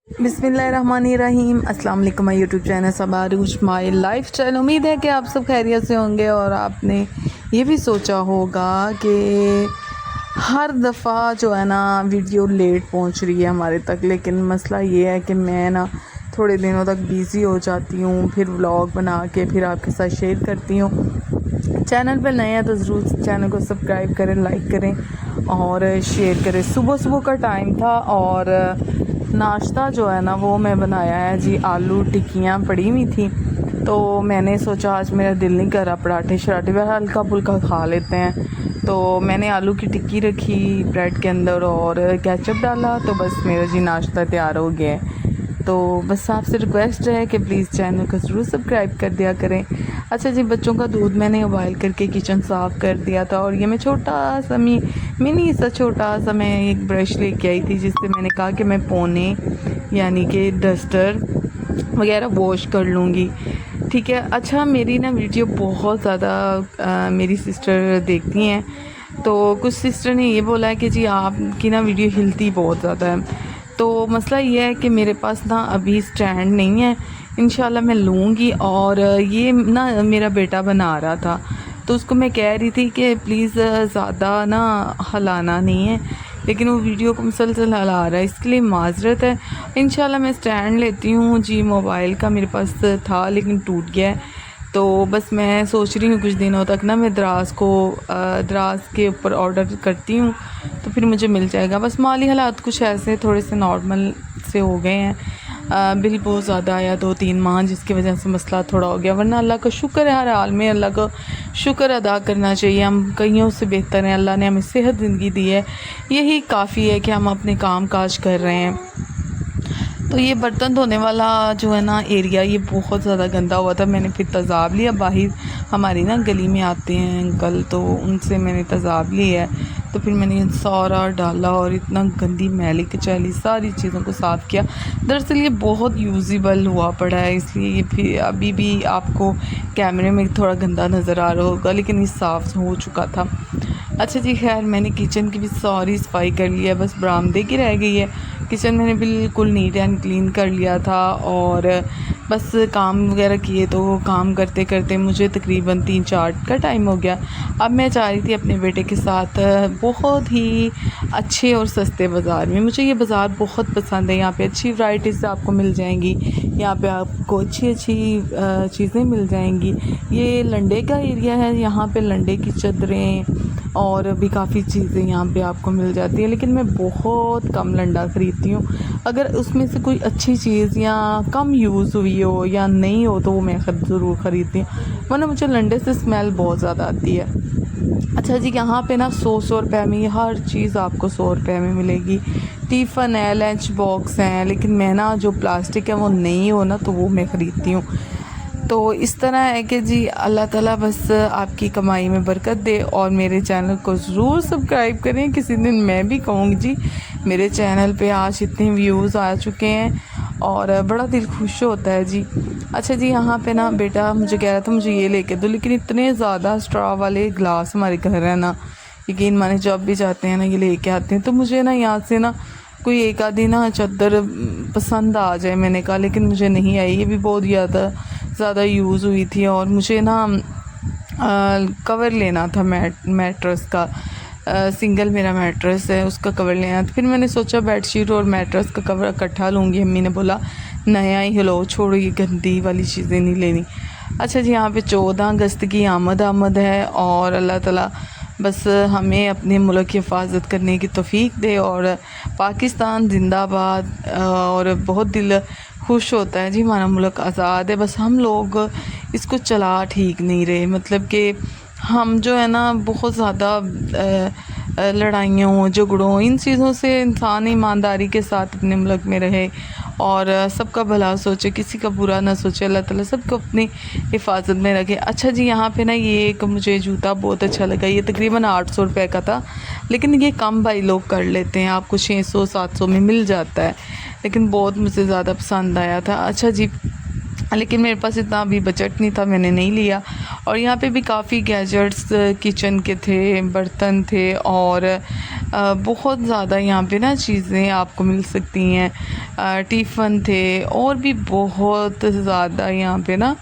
बिस्मिल्लाहिर्रहमानिर्रहीम। अस्सलाम वालेकुम। My YouTube channel Saba Arooj my lifestyle. उम्मीद है कि आप सब खैरियत से होंगे और आपने ये भी सोचा होगा कि हर दफ़ा जो है ना वीडियो लेट पहुंच रही है हमारे तक, लेकिन मसला ये है कि मैं ना थोड़े दिनों तक बिज़ी हो जाती हूँ, फिर व्लॉग बना के फिर आपके साथ शेयर करती हूँ। चैनल पर नए हैं तो ज़रूर चैनल को सब्सक्राइब करें, लाइक करें और शेयर करें। सुबह सुबह का टाइम था और नाश्ता जो है ना वो मैं बनाया है जी, आलू टिक्कियाँ पड़ी हुई थी तो मैंने सोचा आज मेरा दिल नहीं कर रहा पराठे शराठे, वह हल्का फुल्का खा लेते हैं। तो मैंने आलू की टिक्की रखी ब्रेड के अंदर और केचप डाला, तो बस मेरा जी नाश्ता तैयार हो गया है। तो बस आपसे रिक्वेस्ट है कि प्लीज़ चैनल को ज़रूर सब्सक्राइब कर दिया करें। अच्छा जी, बच्चों का दूध मैंने उबाल करके किचन साफ़ कर दिया था और ये मैं छोटा सा मिनी सा छोटा सा मैं एक ब्रश लेके आई थी जिससे मैंने कहा कि मैं पोने यानी कि डस्टर वगैरह वॉश कर लूँगी। ठीक है। अच्छा, मेरी ना वीडियो बहुत ज़्यादा मेरी सिस्टर देखती हैं, तो कुछ सिस्टर ने ये बोला है कि जी आपकी ना वीडियो हिलती बहुत ज़्यादा है। तो मसला ये है कि मेरे पास ना अभी स्टैंड नहीं है, इंशाल्लाह मैं लूँगी। और ये ना मेरा बेटा बना रहा था तो उसको मैं कह रही थी कि प्लीज़ ज़्यादा ना हिलाना नहीं है, लेकिन वो वीडियो को मुसलसल हिला रहा है, इसके लिए माज़रत है। इंशाल्लाह मैं स्टैंड लेती हूँ जी। मोबाइल का मेरे पास था लेकिन टूट गया है, तो बस मैं सोच रही हूँ कुछ दिनों तक ना मैं दराज के ऊपर ऑर्डर करती हूँ तो फिर मुझे मिल जाएगा। बस माली हालात कुछ ऐसे थोड़े से नॉर्मल से हो गए हैं, बिल बहुत ज़्यादा आया 2-3 माह, जिसकी वजह से मसला थोड़ा हो गया। वरना अल्लाह का शुक्र है, हर हाल में अल्लाह का शुक्र अदा करना चाहिए। हम कईयों से बेहतर हैं, अल्लाह ने हमें सेहत ज़िंदगी दी है, यही काफ़ी है कि हम अपने काम काज कर रहे हैं। तो ये बर्तन धोने वाला जो है ना एरिया, ये बहुत ज़्यादा गंदा हुआ था। मैंने फिर तेज़ाब लिया, बाहर हमारी ना गली में आते हैं अंकल, तो उनसे मैंने तेज़ाब लिया है। तो फिर मैंने सारा डाला और इतना गंदी मैली कचैली सारी चीज़ों को साफ़ किया। दरअसल ये बहुत यूज़ेबल हुआ पड़ा है, इसलिए ये फिर अभी भी आपको कैमरे में थोड़ा गंदा नज़र आ रहा होगा, लेकिन ये साफ़ हो चुका था। अच्छा जी, खैर मैंने किचन की भी सारी सफाई कर लिया है, बस बरामदे की रह गई है। किचन मैंने बिल्कुल नीट एंड क्लीन कर लिया था और बस काम वगैरह किए, तो काम करते करते मुझे तकरीबन 3-4 का टाइम हो गया। अब मैं चाह रही थी अपने बेटे के साथ बहुत ही अच्छे और सस्ते बाज़ार में, मुझे ये बाज़ार बहुत पसंद है। यहाँ पे अच्छी वैराइटीज़ आपको मिल जाएंगी, यहाँ पे आपको अच्छी चीज़ें मिल जाएंगी। ये लंडे का एरिया है, यहाँ पे लंडे की चादरें और भी काफ़ी चीज़ें यहाँ पे आपको मिल जाती है, लेकिन मैं बहुत कम लंडा ख़रीदती हूँ। अगर उसमें से कोई अच्छी चीज़ या कम यूज़ हुई हो या नहीं हो तो वो मैं ज़रूर ख़रीदती हूँ, वरना मुझे लंडे से स्मेल बहुत ज़्यादा आती है। अच्छा जी, यहाँ पे ना 100 रुपये में हर चीज़ आपको 100 रुपये में मिलेगी। टिफ़न है, लंच बॉक्स हैं, लेकिन मैं ना जो प्लास्टिक है वो नहीं हो ना तो वो मैं ख़रीदती हूँ। तो इस तरह है कि जी अल्लाह ताला बस आपकी कमाई में बरकत दे और मेरे चैनल को ज़रूर सब्सक्राइब करें। किसी दिन मैं भी कहूँगी जी, मेरे चैनल पे आज इतने व्यूज़ आ चुके हैं और बड़ा दिल खुश होता है जी। अच्छा जी, यहाँ पे ना बेटा मुझे कह रहा था मुझे ये लेके दो, लेकिन इतने ज़्यादा स्ट्रॉ वाले ग्लास हमारे घर है ना, यकीन माने जब भी जाते हैं ना ये लेके आते हैं। तो मुझे ना यहाँ से ना कोई एक आधी ना चादर पसंद आ जाए, मैंने कहा, लेकिन मुझे नहीं आई। ये भी बहुत ज़्यादा यूज़ हुई थी और मुझे ना कवर लेना था मैट्रेस का। सिंगल मेरा मैट्रेस है, उसका कवर लेना था। फिर मैंने सोचा बेडशीट और मैट्रेस का कवर इकट्ठा लूँगी। अम्मी ने बोला नया ही लो, छोड़ो ये गंदी वाली चीज़ें नहीं लेनी। अच्छा जी, यहाँ पे 14 अगस्त की आमद है और अल्लाह ताला बस हमें अपने मुल्क की हिफाजत करने की तौफीक दे और पाकिस्तान जिंदाबाद। और बहुत दिल खुश होता है जी, हमारा मुल्क आज़ाद है, बस हम लोग इसको चला ठीक नहीं रहे। मतलब कि हम जो है ना बहुत ज़्यादा लड़ाइयों झगड़ों इन चीज़ों से इंसान ईमानदारी के साथ अपने मुल्क में रहे और सबका भला सोचे, किसी का बुरा ना सोचे। अल्लाह ताला सबको अपनी हिफाजत में रखे। अच्छा जी, यहाँ पे ना ये एक मुझे जूता बहुत अच्छा लगा, ये तकरीबन 800 रुपये का था, लेकिन ये कम भाई लोग कर लेते हैं, आपको 600-700 में मिल जाता है, लेकिन बहुत मुझे ज़्यादा पसंद आया था। अच्छा जी, लेकिन मेरे पास इतना अभी बजट नहीं था, मैंने नहीं लिया। और यहाँ पे भी काफ़ी गैजेट्स किचन के थे, बर्तन थे और बहुत ज़्यादा यहाँ पे ना चीज़ें आपको मिल सकती हैं। टिफ़न थे और भी बहुत ज़्यादा यहाँ पे ना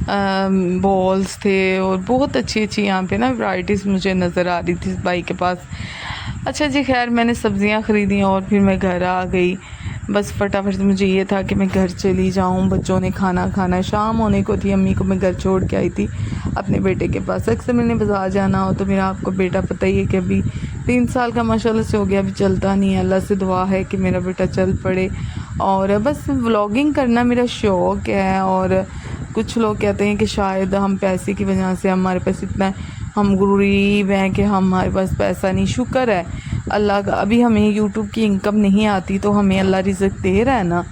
बॉल्स थे और बहुत अच्छी अच्छी यहाँ पे ना वैराइटीज़ मुझे नज़र आ रही थी इस भाई के पास। अच्छा जी, खैर मैंने सब्ज़ियाँ ख़रीदी और फिर मैं घर आ गई। बस फटाफट से मुझे ये था कि मैं घर चली जाऊँ, बच्चों ने खाना खाना, शाम होने को थी, अम्मी को मैं घर छोड़ के आई थी अपने बेटे के पास। अक्सर मैंने बाज़ार जाना हो तो मेरा आपको बेटा पता ही है कि अभी 3 साल का माशाल्लाह से हो गया, अभी चलता नहीं है। अल्लाह से दुआ है कि मेरा बेटा चल पड़े। और बस व्लॉगिंग करना मेरा शौक़ है। और कुछ लोग कहते हैं कि शायद हम पैसे की वजह से, हमारे पास इतना, हम गरीब हैं कि हमारे पास पैसा नहीं। शुक्र है अल्लाह का, अभी हमें यूट्यूब की इनकम नहीं आती तो हमें अल्लाह रिज़्क़ दे रहा है ना,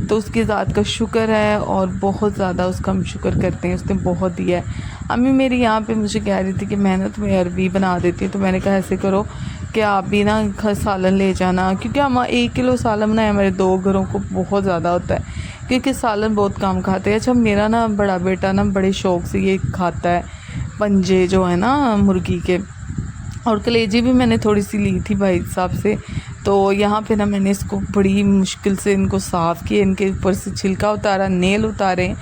तो उसकी ज़ात का शुक्र है और बहुत ज़्यादा उसका हम शुक्र करते हैं, उसने बहुत दिया है। अम्मी मेरी यहाँ पे मुझे कह रही थी कि मैं ना तुम्हें अरबी बना देती हूँ, तो मैंने कहा ऐसे करो कि आप भी ना सालन ले जाना, क्योंकि हम 1 किलो सालन बनाए हमारे 2 घरों को बहुत ज़्यादा होता है, क्योंकि सालन बहुत कम खाते हैं। अच्छा, मेरा ना बड़ा बेटा ना बड़े शौक़ से ये खाता है, पंजे जो है ना मुर्गी के, और कलेजी भी मैंने थोड़ी सी ली थी भाई साहब से। तो यहाँ पे ना मैंने इसको बड़ी मुश्किल से इनको साफ़ किया, इनके ऊपर से छिलका उतारा, नेल उतारे,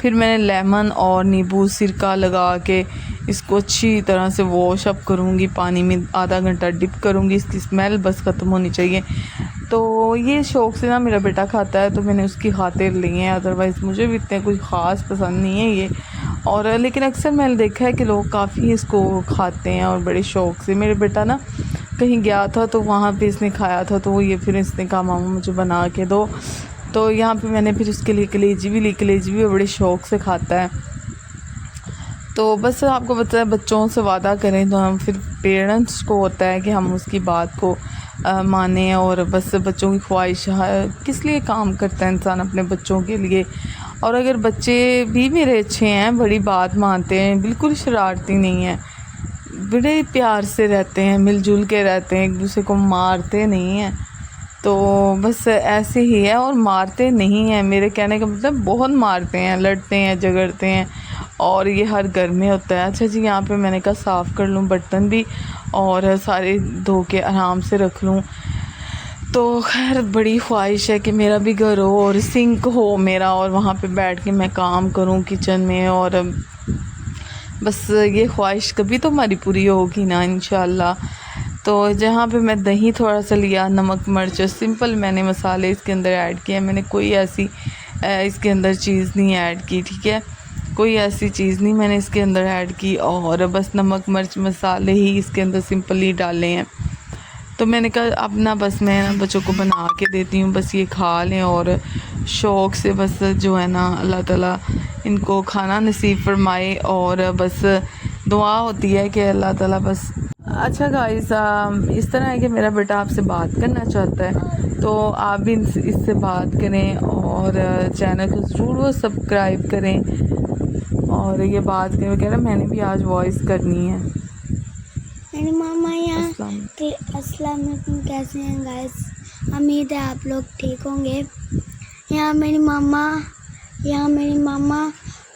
फिर मैंने लेमन और नींबू सिरका लगा के इसको अच्छी तरह से वॉश अप करूँगी, पानी में आधा घंटा डिप करूँगी, इसकी स्मेल बस ख़त्म होनी चाहिए। तो ये शौक़ से ना मेरा बेटा खाता है तो मैंने उसकी खातिर ली हैं, अदरवाइज़ मुझे भी इतने कुछ ख़ास पसंद नहीं है ये। और लेकिन अक्सर मैंने देखा है कि लोग काफ़ी इसको खाते हैं और बड़े शौक़ से। मेरे बेटा ना कहीं गया था तो वहाँ पे इसने खाया था, तो ये फिर इसने कहा मामा मुझे बना के दो, तो यहाँ पे मैंने फिर उसके लिए कलेजी भी ली, कलेजी भी बड़े शौक़ से खाता है। तो बस आपको पता है बच्चों से वादा करें तो हम फिर पेरेंट्स को होता है कि हम उसकी बात को माने, और बस बच्चों की ख्वाहिश किस लिए काम करता है इंसान अपने बच्चों के लिए। और अगर बच्चे भी मेरे अच्छे हैं, बड़ी बात मानते हैं, बिल्कुल शरारती नहीं हैं, बड़े प्यार से रहते हैं, मिलजुल के रहते हैं, एक दूसरे को मारते नहीं हैं, तो बस ऐसे ही है। और मारते नहीं हैं, मेरे कहने का मतलब बहुत मारते हैं, लड़ते हैं, झगड़ते हैं, और ये हर घर में होता है। अच्छा जी, यहाँ पे मैंने कहा साफ़ कर लूँ बर्तन भी और सारे धो के आराम से रख लूँ। तो खैर बड़ी ख्वाहिश है कि मेरा भी घर हो और सिंक हो मेरा, और वहाँ पे बैठ के मैं काम करूँ किचन में। और बस ये ख्वाहिश कभी तो हमारी पूरी होगी ना इंशाल्लाह। तो जहाँ पे मैं दही थोड़ा सा लिया, नमक मिर्च सिंपल मैंने मसाले इसके अंदर ऐड किए, मैंने कोई ऐसी इसके अंदर चीज़ नहीं ऐड की, ठीक है, कोई ऐसी चीज़ नहीं मैंने इसके अंदर ऐड की, और बस नमक मिर्च मसाले ही इसके अंदर सिंपली डाले हैं। तो मैंने कहा अब ना बस मैं ना बच्चों को बना के देती हूँ, बस ये खा लें और शौक़ से बस जो है ना अल्लाह ताला इनको खाना नसीब फरमाए, और बस दुआ होती है कि अल्लाह ताला बस। अच्छा गाइस, इस तरह है कि मेरा बेटा आपसे बात करना चाहता है, तो आप भी इससे बात करें और चैनल को ज़रूर सब्सक्राइब करें। और ये बात करें कह रहा मैंने भी आज वॉइस करनी है। मेरी मामा यहाँ अस्सलाम वालेकुम, कैसे हैं गाइस? उम्मीद है आप लोग ठीक होंगे। यहाँ मेरी मामा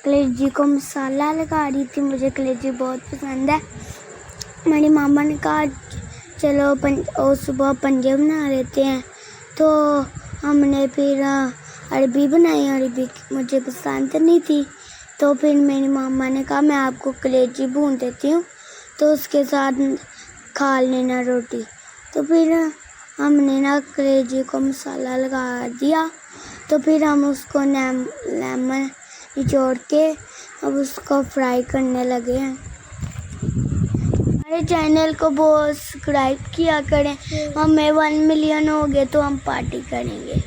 कलेजी को मसाला लगा रही थी, मुझे कलेजी बहुत पसंद है। मेरी मामा ने कहा चलो सुबह पंजे बना लेते हैं, तो हमने फिर अरबी बनाई। अरबी मुझे पसंद नहीं थी, तो फिर मेरी मामा ने कहा मैं आपको कलेजी भून देती हूँ, तो उसके साथ खा लेना रोटी। तो फिर हमने ना कलेजी को मसाला लगा दिया, तो फिर हम उसको लेमन निचोड़ के अब उसको फ्राई करने लगे हैं। हमारे चैनल को बहुत सब्सक्राइब किया करें, हमें 1 मिलियन हो गए तो हम पार्टी करेंगे।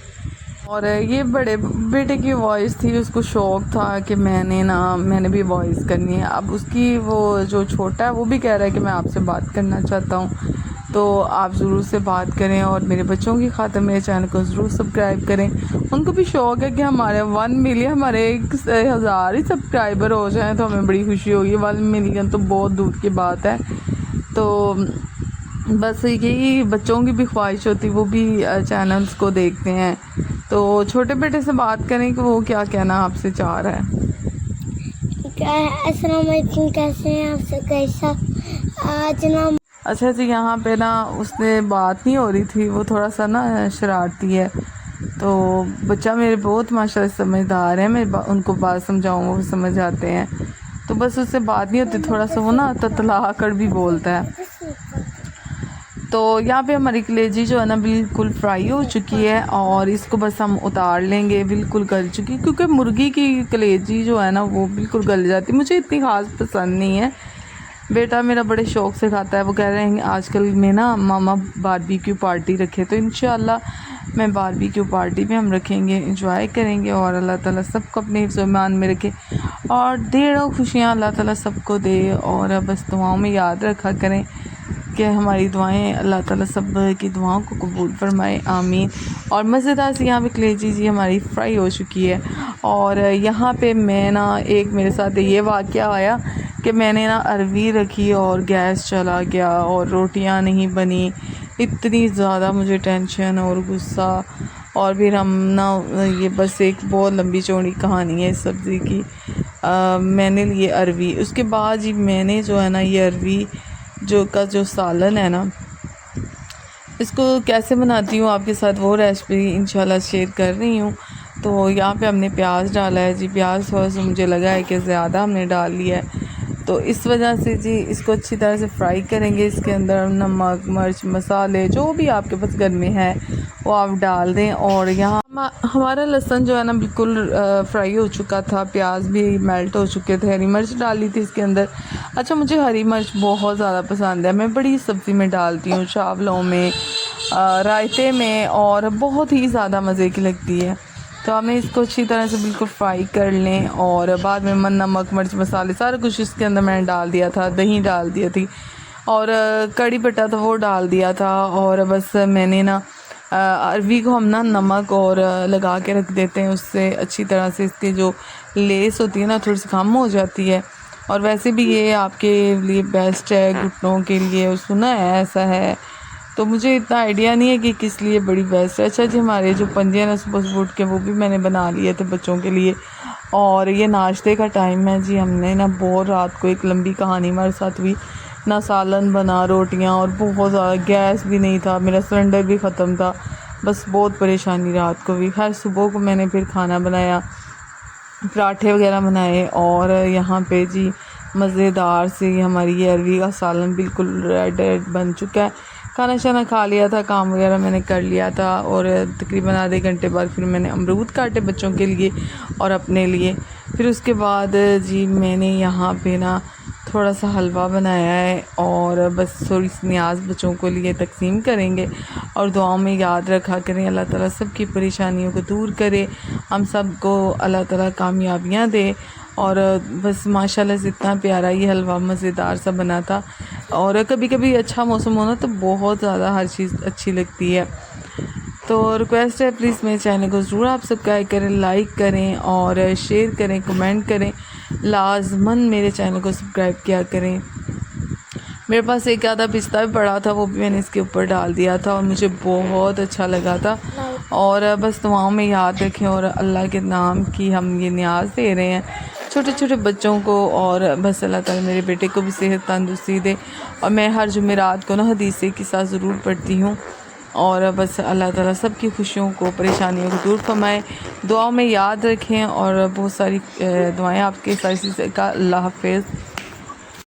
और ये बड़े बेटे की वॉइस थी, उसको शौक़ था कि मैंने भी वॉइस करनी है। अब उसकी वो जो छोटा है वो भी कह रहा है कि मैं आपसे बात करना चाहता हूँ, तो आप ज़रूर से बात करें और मेरे बच्चों की खातिर मेरे चैनल को ज़रूर सब्सक्राइब करें। उनको भी शौक़ है कि हमारे 1 मिलियन, हमारे 1000 ही सब्सक्राइबर हो जाएं तो हमें बड़ी खुशी होगी। 1 मिलियन तो बहुत दूर की बात है। तो बस यही बच्चों की भी ख्वाहिश होती, वो भी चैनल्स को देखते हैं। तो छोटे बेटे से बात करें कि वो क्या कहना आपसे चाह रहा है। अस्सलाम वालेकुम, कैसे हैं आप सब? कैसा आज ना अच्छा जी, यहाँ पे ना उसने बात नहीं हो रही थी, वो थोड़ा सा ना शरारती है। तो बच्चा मेरे बहुत माशाल्लाह समझदार है, मैं उनको बात समझाऊँ वो समझ आते हैं। तो बस उससे बात नहीं होती, थोड़ा सा वो ना ततला कर भी बोलता है। तो यहाँ पे हमारी कलेजी जो है ना बिल्कुल फ्राई हो चुकी है और इसको बस हम उतार लेंगे। बिल्कुल गल चुकी है, क्योंकि मुर्गी की कलेजी जो है ना वो बिल्कुल गल जाती है। मुझे इतनी ख़ास पसंद नहीं है। बेटा मेरा बड़े शौक़ से खाता है। वो कह रहे हैं आजकल में ना मामा बारबेक्यू पार्टी रखे, तो इंशाल्लाह मैं बारबेक्यू पार्टी में हम रखेंगे, इंजॉय करेंगे। और अल्लाह ताला सबको अपने हिफ्ज़-ओ-ईमान में रखे और ढेरों खुशियाँ अल्लाह ताला सबको दे। और बस दुआओं में याद रखा करें कि हमारी दुआएं अल्लाह ताला सब की दुआओं को कबूल फरमाए, आमीन। और मज़ेदार से यहाँ पे कलेजी जी हमारी फ्राई हो चुकी है। और यहाँ पे मैं ना एक मेरे साथ ये वाक़या आया कि मैंने ना अरवी रखी और गैस चला गया और रोटियाँ नहीं बनी। इतनी ज़्यादा मुझे टेंशन और गुस्सा। और फिर हम ना ये बस एक बहुत लंबी चौड़ी कहानी है इस सब्ज़ी की। मैंने लिए अरवी, उसके बाद जी मैंने जो है ना ये अरवी जो सालन है ना, इसको कैसे बनाती हूँ आपके साथ वो रेसिपी इंशाल्लाह शेयर कर रही हूँ। तो यहाँ पे हमने प्याज डाला है जी। प्याज थोड़ा सा मुझे लगा है कि ज़्यादा हमने डाल लिया है, तो इस वजह से जी इसको अच्छी तरह से फ्राई करेंगे। इसके अंदर नमक मिर्च मसाले जो भी आपके पास घर में है वो आप डाल दें। और यहाँ हमारा लहसुन जो है ना बिल्कुल फ्राई हो चुका था, प्याज भी मेल्ट हो चुके थे, हरी मिर्च डाली थी इसके अंदर। अच्छा, मुझे हरी मिर्च बहुत ज़्यादा पसंद है, मैं बड़ी सब्ज़ी में डालती हूँ, चावलों में, रायते में, और बहुत ही ज़्यादा मज़े की लगती है। तो हमें इसको अच्छी तरह से बिल्कुल फ्राई कर लें। और बाद में नमक मिर्च मसाले सारा कुछ इसके अंदर मैंने डाल दिया था, दही डाल दिया थी और कड़ी पत्ता था वो डाल दिया था। और बस मैंने ना अरवी को हम ना नमक और लगा के रख देते हैं, उससे अच्छी तरह से इसकी जो लेस होती है ना थोड़ी सी कम हो जाती है। और वैसे भी ये आपके लिए बेस्ट है, घुटनों के लिए, और सुना है ऐसा है, तो मुझे इतना आइडिया नहीं है कि किस लिए बड़ी बेस्ट है। अच्छा जी, हमारे जो पंजे हैं ना सुबह उठ के वो भी मैंने बना लिए थे बच्चों के लिए। और ये नाश्ते का टाइम है जी। हमने ना बहुत रात को एक लंबी कहानी हमारे साथ हुई, ना सालन बना, रोटियां, और बहुत ज़्यादा गैस भी नहीं था, मेरा सिलेंडर भी ख़त्म था, बस बहुत परेशानी रात को भी। खैर सुबह को मैंने फिर खाना बनाया, पराठे वगैरह बनाए। और यहाँ पे जी मज़ेदार से हमारी ये अरवी का सालन बिल्कुल रेड बन चुका है। खाना शाना खा लिया था, काम वगैरह मैंने कर लिया था। और तकरीबन आधे घंटे बाद फिर मैंने अमरूद काटे बच्चों के लिए और अपने लिए। फिर उसके बाद जी मैंने यहाँ पे ना थोड़ा सा हलवा बनाया है और बस थोड़ी सी न्याज बच्चों को लिए तकसीम करेंगे। और दुआओं में याद रखा करें, अल्लाह ताला सबकी परेशानियों को दूर करे, हम सब को अल्लाह ताला कामयाबियाँ दे। और बस माशाल्लाह से इतना प्यारा ये हलवा मज़ेदार सा बना था। और कभी कभी अच्छा मौसम होना तो बहुत ज़्यादा हर चीज़ अच्छी लगती है। तो रिक्वेस्ट है प्लीज़ मेरे चैनल को ज़रूर आप सब्सक्राइब करें, लाइक करें और शेयर करें, कमेंट करें, लाजमन मेरे चैनल को सब्सक्राइब किया करें। मेरे पास एक आधा पिस्ता भी पड़ा था, वो भी मैंने इसके ऊपर डाल दिया था और मुझे बहुत अच्छा लगा था। और बस दुआओं में याद रखें और अल्लाह के नाम की हम ये न्याज दे रहे हैं छोटे छोटे बच्चों को। और बस अल्लाह ताला मेरे बेटे को भी सेहत तंदुरुस्ती दे। और मैं हर जुमेरात को ना हदीस के साथ ज़रूर पढ़ती हूँ। और बस अल्लाह ताला सबकी खुशियों को, परेशानियों को दूर फरमाए। दुआओं में याद रखें और बहुत सारी दुआएं आपके साथ। अल्लाह हाफ़िज़।